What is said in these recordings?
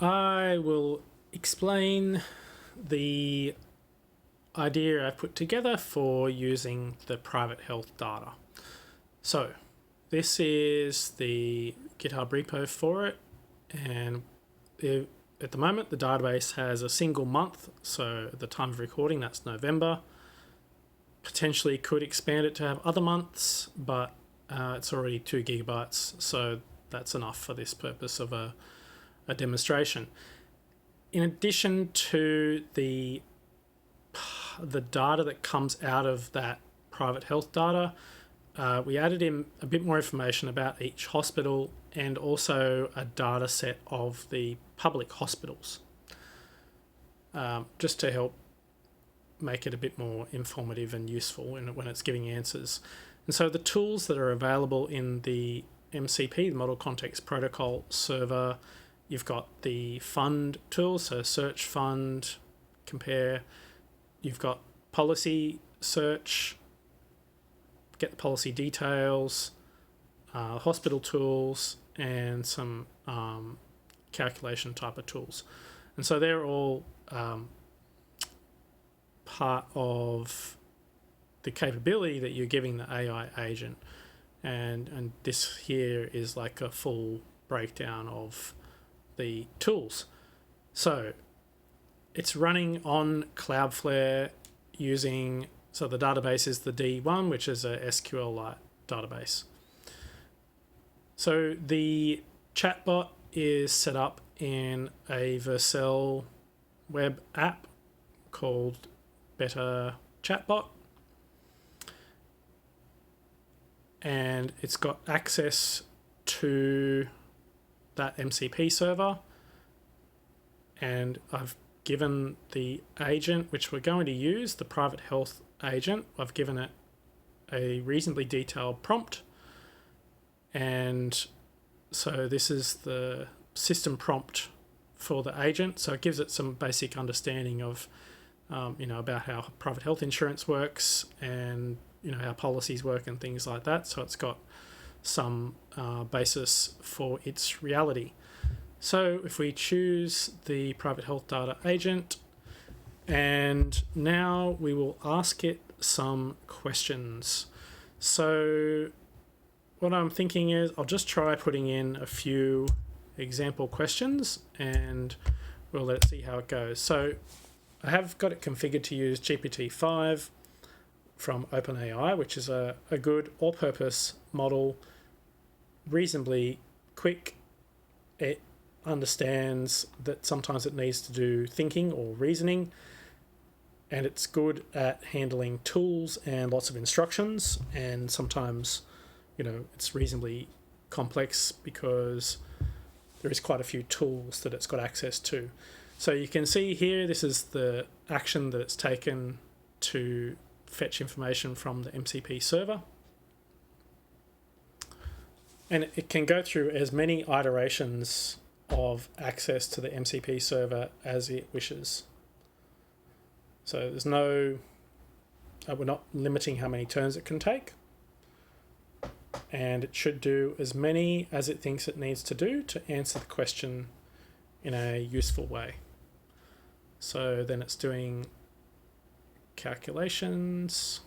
I will explain the idea I put together for using the private health data. So this is the GitHub repo for it, and at the moment the database has a single month, so at the time of recording that's November. Potentially could expand it to have other months, but it's already 2 gigabytes, so that's enough for this purpose of a demonstration. In addition to the data that comes out of that private health data, we added in a bit more information about each hospital and also a data set of the public hospitals, just to help make it a bit more informative and useful when it's giving answers. And so the tools that are available in the MCP, the Model Context Protocol server, you've got the fund tools, so search, fund, compare. You've got policy search, get the policy details, hospital tools, and some calculation type of tools. And so they're all part of the capability that you're giving the AI agent. And this here is like a full breakdown of the tools. So it's running on Cloudflare using, so the database is the D1, which is a SQLite database. So the chatbot is set up in a Vercel web app called Better Chatbot. And it's got access to that MCP server, and I've given the agent which we're going to use, the private health agent, I've given it a reasonably detailed prompt, and so this is the system prompt for the agent. So it gives it some basic understanding of about how private health insurance works and how policies work and things like that. So it's got some basis for its reality. So if we choose the private health data agent, and now we will ask it some questions. So what I'm thinking is I'll just try putting in a few example questions and we'll let it see how it goes. So I have got it configured to use GPT-5 from OpenAI, which is a good all-purpose model, reasonably quick. It understands that sometimes it needs to do thinking or reasoning, and it's good at handling tools and lots of instructions, and sometimes it's reasonably complex because there is quite a few tools that it's got access to. So you can see here, this is the action that it's taken to fetch information from the MCP server. And it can go through as many iterations of access to the MCP server as it wishes. So there's no, we're not limiting how many turns it can take. And it should do as many as it thinks it needs to do to answer the question in a useful way. So then it's doing calculations.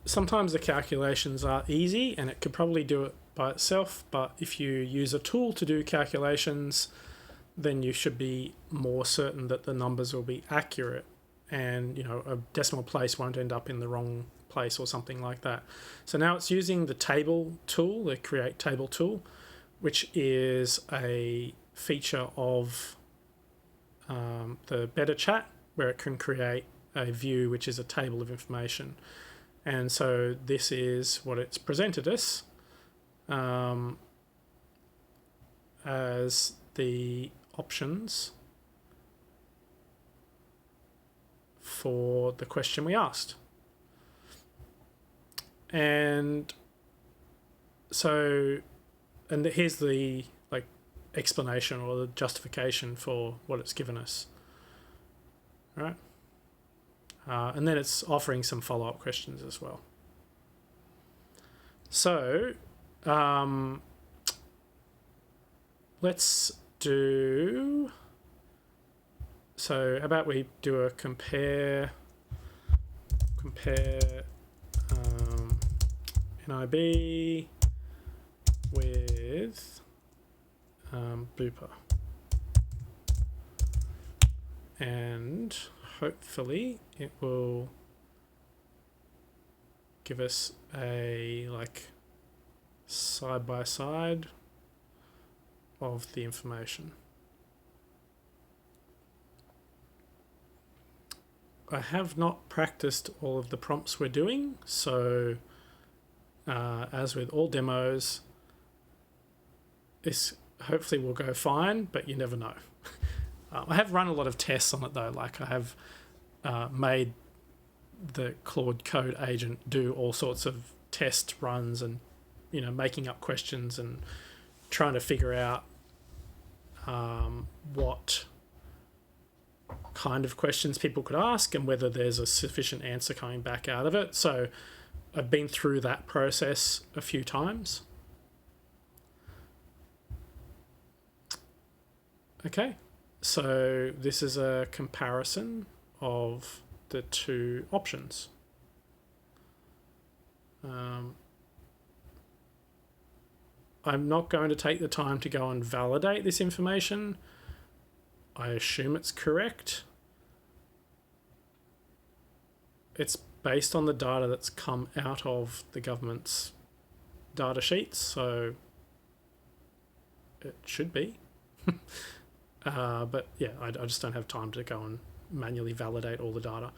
Sometimes the calculations are easy and it could probably do it by itself, but if you use a tool to do calculations, then you should be more certain that the numbers will be accurate and a decimal place won't end up in the wrong place or something like that. So now it's using the table tool, the create table tool, which is a feature of the Better Chat, where it can create a view which is a table of information. And so this is what it's presented us as the options for the question we asked. And so, and here's the explanation or the justification for what it's given us. All right. And then it's offering some follow-up questions as well. So let's do... So how about we do a compare NIB with Bupa. And hopefully it will give us a like side by side of the information. I have not practiced all of the prompts we're doing, so as with all demos, this hopefully will go fine, but you never know. I have run a lot of tests on it though, like I have made the Claude Code agent do all sorts of test runs and, you know, making up questions and trying to figure out what kind of questions people could ask and whether there's a sufficient answer coming back out of it. So I've been through that process a few times. Okay, so this is a comparison of the two options. I'm not going to take the time to go and validate this information. I assume it's correct. It's based on the data that's come out of the government's data sheets, so it should be. But yeah, I just don't have time to go and manually validate all the data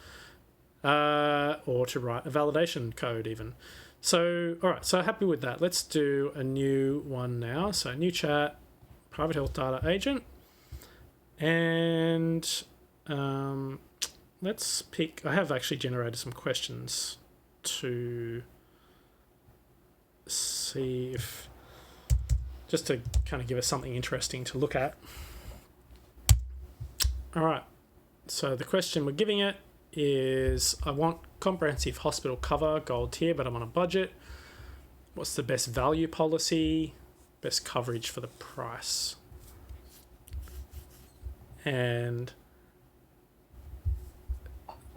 or to write a validation code even. So, all right, so happy with that. Let's do a new one now. So new chat, private health data agent. And let's pick, I have actually generated some questions to see if, just to kind of give us something interesting to look at. All right, so the question we're giving it is, I want comprehensive hospital cover, gold tier, but I'm on a budget. What's the best value policy, best coverage for the price? And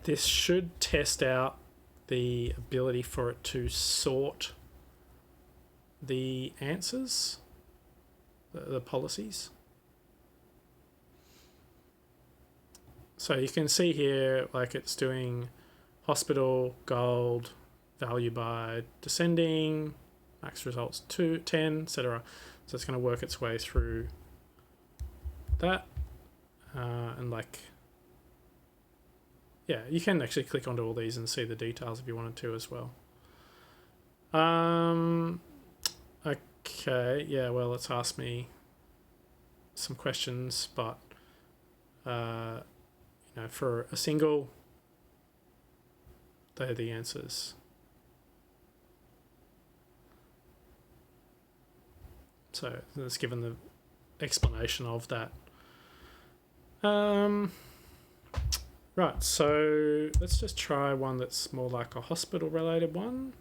this should test out the ability for it to sort the answers, the policies. So you can see here, like it's doing hospital, gold, value by descending, max results 2, 10, etc. So it's going to work its way through that. And like, yeah, you can actually click onto all these and see the details if you wanted to as well. Okay, yeah, well, it's asked me some questions, but you know, for a single, they're the answers. So it's given the explanation of that. Right, so let's just try one that's more like a hospital related one.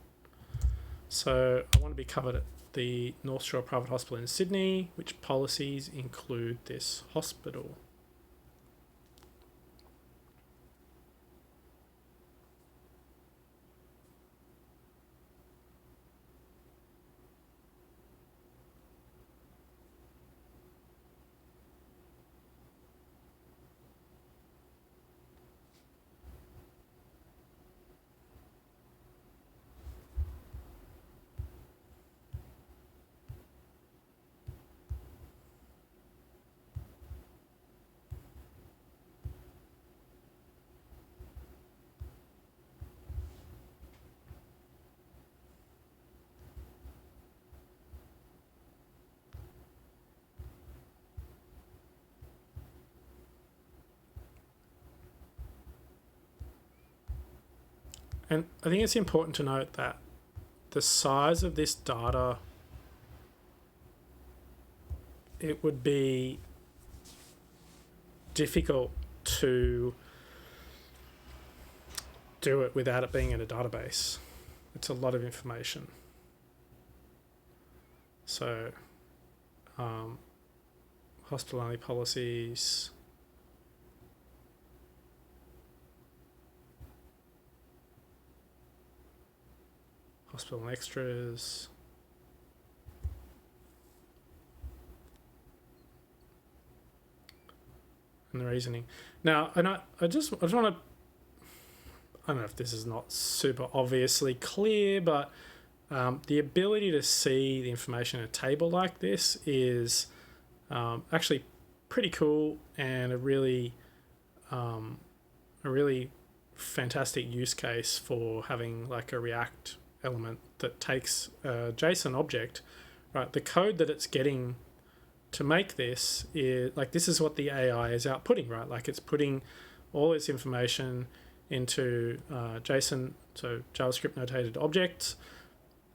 So I want to be covered at the North Shore Private Hospital in Sydney. Which policies include this hospital? And I think it's important to note that the size of this data it would be difficult to do it without it being in a database. It's a lot of information. So hospital-only policies, hospital extras, and the reasoning. Now, and I just want to, I don't know if this is not super obviously clear, but the ability to see the information in a table like this is actually pretty cool, and a really fantastic use case for having like a React element that takes a JSON object, right? The code that it's getting to make this is like, this is what the AI is outputting, right? Like it's putting all its information into JSON, so JavaScript notated objects,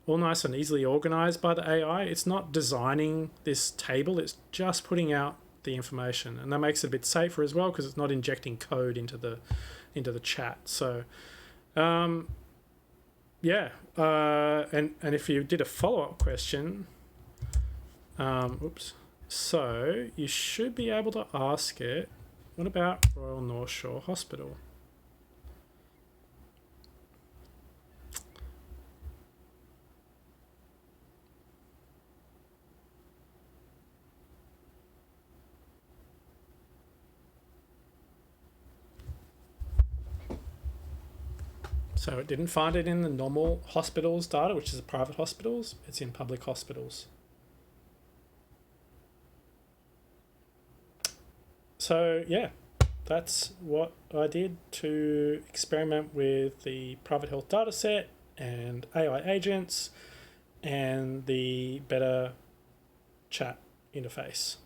all nice and easily organized by the AI. It's not designing this table, it's just putting out the information, and that makes it a bit safer as well because it's not injecting code into the chat. So yeah, and if you did a follow-up question, so you should be able to ask it, what about Royal North Shore Hospital? So it didn't find it in the normal hospitals data, which is the private hospitals. It's in public hospitals. So yeah, that's what I did to experiment with the private health data set and AI agents and the better chat interface.